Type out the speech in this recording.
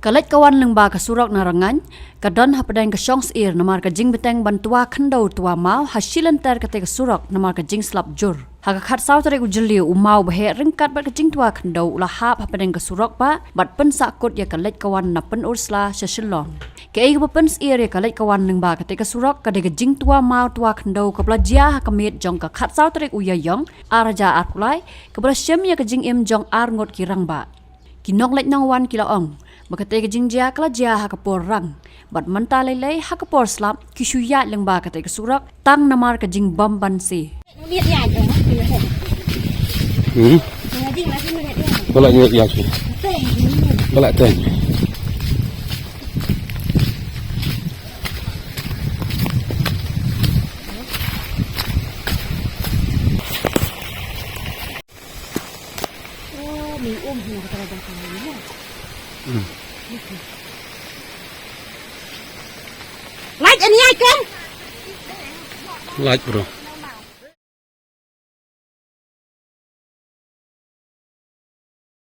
Kalit kawan lengba ka surak narangan, kadon hapadang ka syongs ir namar ka jing beteng bantua khandau tua mau hasilan ter ka te ka surak namar ka jing slap jur. Haka khat saw tere ujeli umau bahe ringkat bat ka jing tua khandau ulah hap hapadang ka surak ba bat pen sakut ya kalit kawan na pen ursla syasilong. Ke ai ba pen ir ya kalit kawan lengba ka te ka surak ka de ka jing tua mau tua khandau ka plajia ka mit jong ka khat saw tere uyayong araja atulai ka brasyam ya ka jing im jong ar ngot kirang ba. Kinok lek nang wan kilaong. Bakate ke jingjia kala jia hakapor rang bat manta lelei hakapor slap kisuya lengba kate ke surak tang namar ke jing bam ban si Balak nyek ya tu. Balak teng. Like anh nhai con. Like bro.